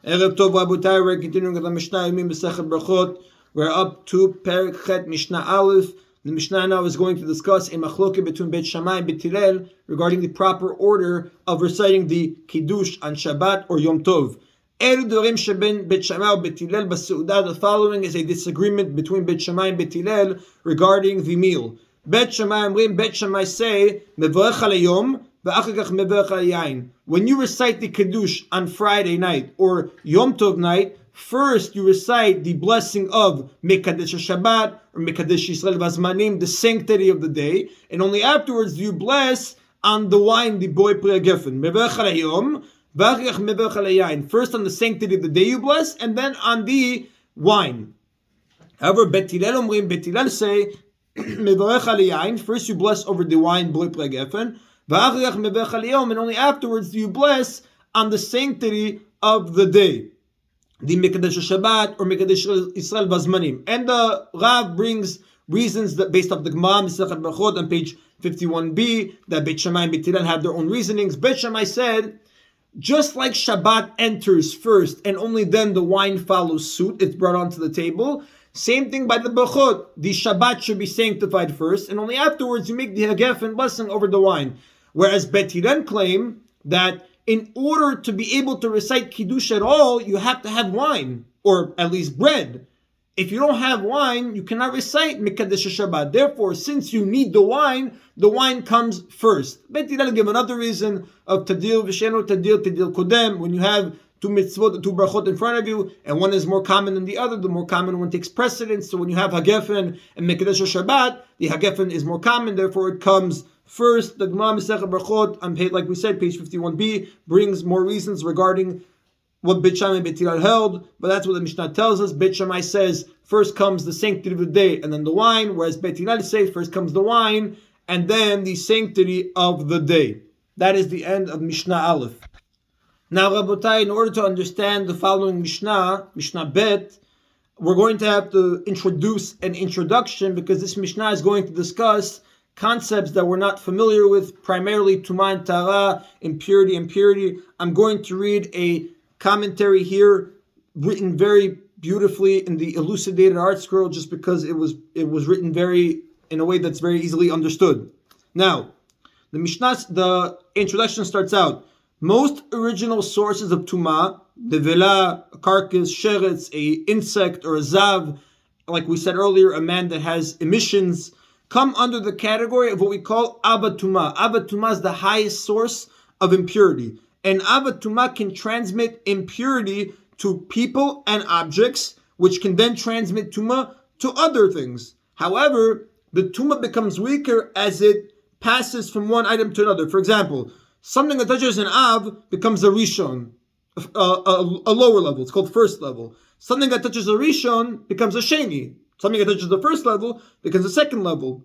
Erev Tov Rabotai, we're continuing with the Mishna Yomi Masechet Berachot. We're up to Perek Chet Mishnah Aleph. The Mishnah now is going to discuss a machloket between Beit Shammai and Beit Hillel regarding the proper order of reciting the Kiddush on Shabbat or Yom Tov. The following is a disagreement between Beit Shammai and Beit Hillel regarding the meal. Beit Shammai say, when you recite the Kiddush on Friday night or Yom Tov night, first you recite the blessing of Mekadesh Shabbat or Mekadesh Yisrael Vazmanim, the sanctity of the day, and only afterwards do you bless on the wine, the boy Geffen. First on the sanctity of the day you bless, and then on the wine. However, Beit Hillel say, first you bless over the wine, boy Geffen, and only afterwards do you bless on the sanctity of the day, the Mekadesh Shabbat or Mekadesh Yisrael Vazmanim. And the Rav brings reasons that based off the Gemara Masechet Berachot on page 51b that Beit Shammai and Beit Hillel have their own reasonings. Beit Shammai said, just like Shabbat enters first and only then the wine follows suit, it's brought onto the table. Same thing by the Berachot. The Shabbat should be sanctified first, and only afterwards you make the Geffen blessing over the wine. Whereas Beit Hillel claim that in order to be able to recite Kiddush at all, you have to have wine, or at least bread. If you don't have wine, you cannot recite Mekadesh Shabbat. Therefore, since you need the wine comes first. Beit Hillel give another reason of Tadil V'Sheno Tadil Kodem. When you have two mitzvot, two brachot in front of you, and one is more common than the other, the more common one takes precedence. So when you have Hagefen and Mekadesh Shabbat, the Hagefen is more common, therefore it comes first. The Gemara Masechet Berachot, on page, like we said, page 51b, brings more reasons regarding what Beit Shammai and Beit Hillel held, but that's what the Mishnah tells us. Beit Shammai says first comes the sanctity of the day and then the wine, whereas Beit Hillel says first comes the wine and then the sanctity of the day. That is the end of Mishnah Aleph. Now, Rabotai, in order to understand the following Mishnah, Mishnah Bet, we're going to have to introduce an introduction because this Mishnah is going to discuss concepts that we're not familiar with, primarily Tumah and Tara, impurity and purity. I'm going to read a commentary here, written very beautifully in the elucidated art scroll, just because it was written in a way that's very easily understood. Now, the introduction starts out, most original sources of Tumah, the vela, a carcass, sheretz, a insect, or a zav, like we said earlier, a man that has emissions, come under the category of what we call Abba Tumah. Abba Tumah is the highest source of impurity. And Abba Tumah can transmit impurity to people and objects, which can then transmit Tumah to other things. However, the Tumah becomes weaker as it passes from one item to another. For example, something that touches an Av becomes a Rishon, a lower level. It's called first level. Something that touches a Rishon becomes a Sheni. Something that touches the first level becomes a second level.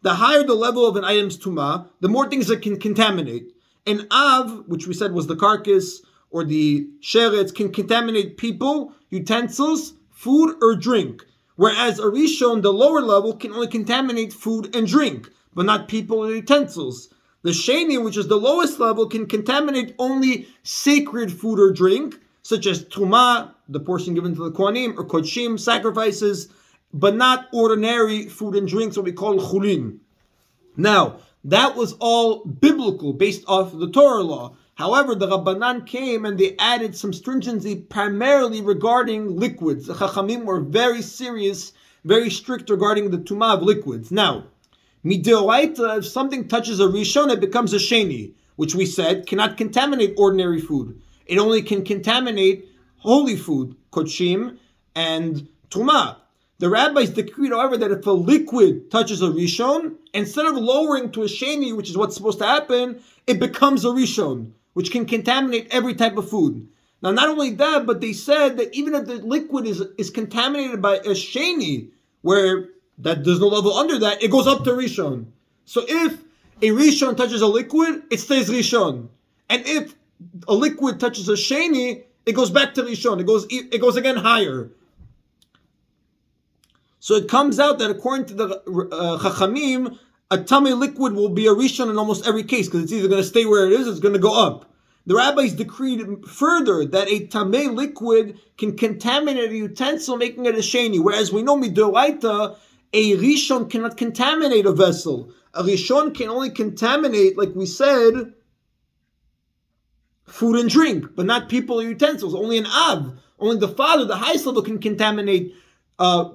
The higher the level of an item's Tumah, the more things it can contaminate. An Av, which we said was the carcass or the sheretz, can contaminate people, utensils, food, or drink. Whereas a Rishon, the lower level, can only contaminate food and drink, but not people or utensils. The Sheni, which is the lowest level, can contaminate only sacred food or drink, such as Tumah, the portion given to the Kohanim, or Kodshim, sacrifices, but not ordinary food and drinks, what we call Chulin. Now, that was all biblical, based off the Torah law. However, the Rabbanan came and they added some stringency, primarily regarding liquids. The Chachamim were very serious, very strict regarding the Tumah of liquids. Now, Midoraita, if something touches a Rishon, it becomes a Sheni, which we said cannot contaminate ordinary food. It only can contaminate holy food, Kodshim, and Tumah. The rabbis decreed, however, that if a liquid touches a Rishon, instead of lowering to a Sheni, which is what's supposed to happen, it becomes a Rishon, which can contaminate every type of food. Now, not only that, but they said that even if the liquid is contaminated by a Sheni, where that there's no level under that, it goes up to Rishon. So if a Rishon touches a liquid, it stays Rishon. And if a liquid touches a Sheni, it goes back to Rishon. It goes again higher. So it comes out that according to the Chachamim, a tummy liquid will be a Rishon in almost every case, because it's either going to stay where it is, or it's going to go up. The rabbis decreed further that a tameh liquid can contaminate a utensil, making it a sheni. Whereas we know midoraita, a rishon cannot contaminate a vessel. A rishon can only contaminate, like we said, food and drink, but not people or utensils. Only an av, only the father, the highest level, can contaminate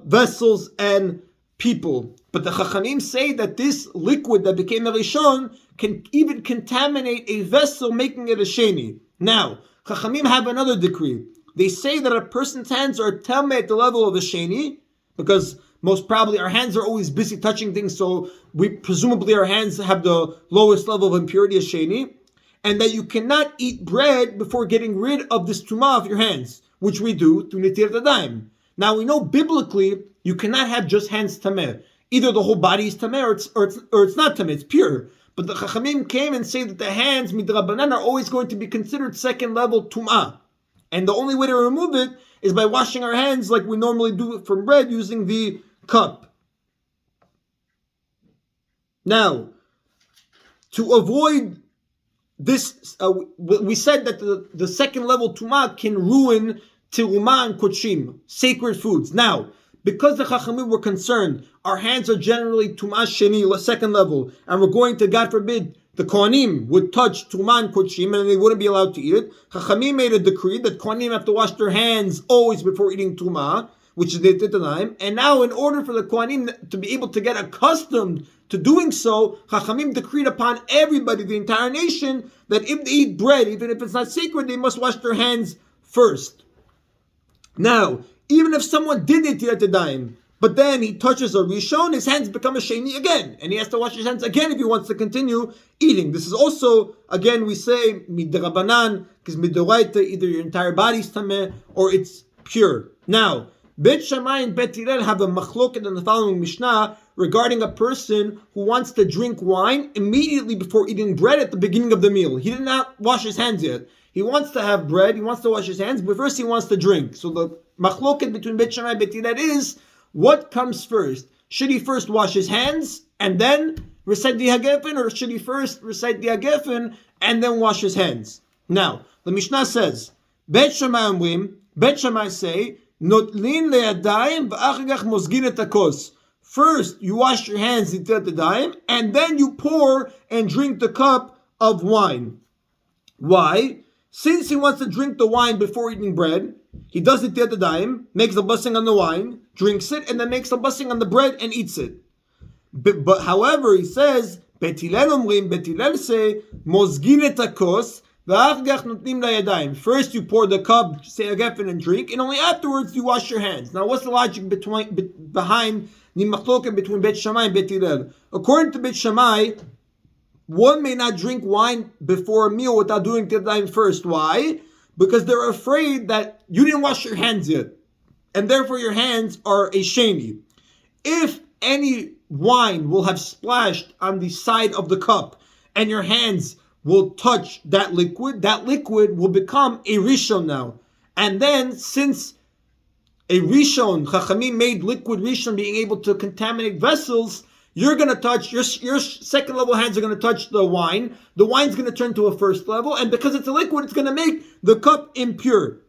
vessels and people. But the Chachamim say that this liquid that became a rishon can even contaminate a vessel, making it a sheni. Now, Chachamim have another decree. They say that a person's hands are tameh at the level of a sheni, because most probably our hands are always busy touching things, so presumably our hands have the lowest level of impurity as sheni, and that you cannot eat bread before getting rid of this tumah of your hands, which we do through netilat yadayim. Now we know biblically you cannot have just hands tameh. Either the whole body is tameh or it's not tameh, it's pure. But the Chachamim came and say that the hands midrabanan are always going to be considered second level tumah, and the only way to remove it is by washing our hands like we normally do from bread using the cup. Now, to avoid this, we said that the second level tumah can ruin terumah and kochim, sacred foods. Now, because the Chachamim were concerned, our hands are generally tumah sheni, second level, and we're going to, God forbid, the Kohanim would touch tumah and kochim and they wouldn't be allowed to eat it. Chachamim made a decree that Kohanim have to wash their hands always before eating tumah, which is the Netanel. And now, in order for the Kohanim to be able to get accustomed to doing so, Chachamim decreed upon everybody, the entire nation, that if they eat bread, even if it's not sacred, they must wash their hands first. Now, even if someone did netilat yadayim, but then he touches a rishon, his hands become a sheni again, and he has to wash his hands again if he wants to continue eating. This is also, again, we say midrabanan, because midoraita, either your entire body is tameh or it's pure. Now, Bet Shammai and Bet Hillel have a machloket in the following Mishnah regarding a person who wants to drink wine immediately before eating bread at the beginning of the meal. He did not wash his hands yet. He wants to have bread, he wants to wash his hands, but first he wants to drink. So the machloket between Bet Shammai and Bet Hillel is, what comes first? Should he first wash his hands and then recite the Hagefen, or should he first recite the Hagefen and then wash his hands? Now, the Mishnah says, Bet Shammai Omrim, Bet Shammai say, Notlin le'adayim v'achagach mozgin et hakos. First, you wash your hands netilat yadayim, and then you pour and drink the cup of wine. Why? Since he wants to drink the wine before eating bread, he does netilat yadayim, makes the blessing on the wine, drinks it, and then makes the blessing on the bread and eats it. But however, he says, Bet Hillel omrim, Bet Hillel say, mozgin et hakos, first you pour the cup, say a gefen, and drink, and only afterwards you wash your hands. Now what's the logic behind the machloket between Bet Shammai and Bet Hillel? According to Bet Shammai, one may not drink wine before a meal without doing tefillin first. Why? Because they're afraid that you didn't wash your hands yet, and therefore your hands are a sheni. If any wine will have splashed on the side of the cup, and your hands will touch that liquid will become a rishon now. And then, since a rishon, Chachamim made liquid rishon being able to contaminate vessels, you're going to touch, your second level hands are going to touch the wine. The wine's going to turn to a first level, and because it's a liquid, it's going to make the cup impure.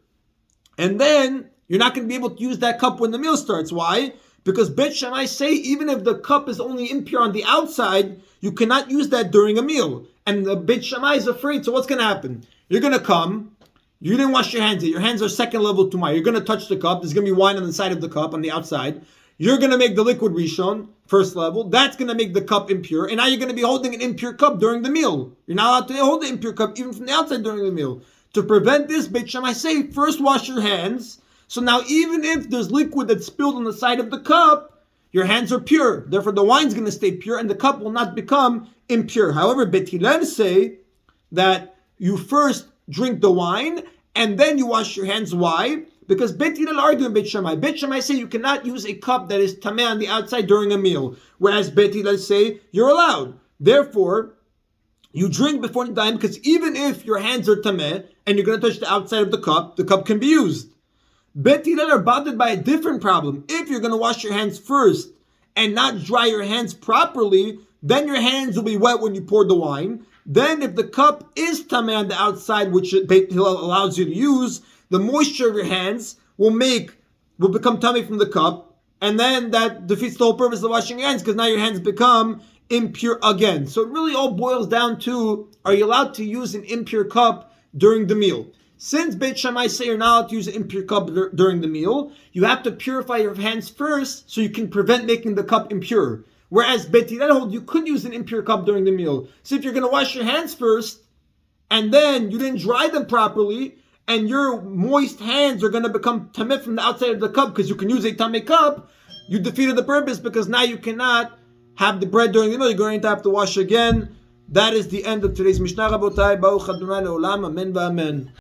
And then, you're not going to be able to use that cup when the meal starts. Why? Because Bet Shammai say, even if the cup is only impure on the outside, you cannot use that during a meal. And the Bet Shammai is afraid, so what's going to happen? You're going to come, you didn't wash your hands yet, your hands are second level tumah, you're going to touch the cup, there's going to be wine on the side of the cup, on the outside, you're going to make the liquid rishon, first level, that's going to make the cup impure, and now you're going to be holding an impure cup during the meal. You're not allowed to hold the impure cup even from the outside during the meal. To prevent this, Bet Shammai say, first wash your hands, so now even if there's liquid that's spilled on the side of the cup, your hands are pure. Therefore, the wine's going to stay pure and the cup will not become impure. However, Bet Hillel say that you first drink the wine and then you wash your hands. Why? Because Bet Hillel argue in Bet Shammai. Bet Shammai say you cannot use a cup that is tameh on the outside during a meal. Whereas Bet Hillel say you're allowed. Therefore, you drink before the time, because even if your hands are tameh and you're going to touch the outside of the cup can be used. Bet Hillel are bothered by a different problem. If you're going to wash your hands first and not dry your hands properly, then your hands will be wet when you pour the wine. Then if the cup is tamei on the outside, which Beit Hillel allows you to use, the moisture of your hands will become tamei from the cup, and then that defeats the whole purpose of washing your hands, because now your hands become impure again. So it really all boils down to, are you allowed to use an impure cup during the meal? Since Beit Shammai say you're not allowed to use an impure cup during the meal, you have to purify your hands first so you can prevent making the cup impure. Whereas Beit Hillel hold you could use an impure cup during the meal. So if you're going to wash your hands first, and then you didn't dry them properly, and your moist hands are going to become tameh from the outside of the cup because you can use a tameh cup, you defeated the purpose, because now you cannot have the bread during the meal. You're going to have to wash again. That is the end of today's Mishnah, Rabotai. Baruch Adonai Le'olam. Amen v'amen.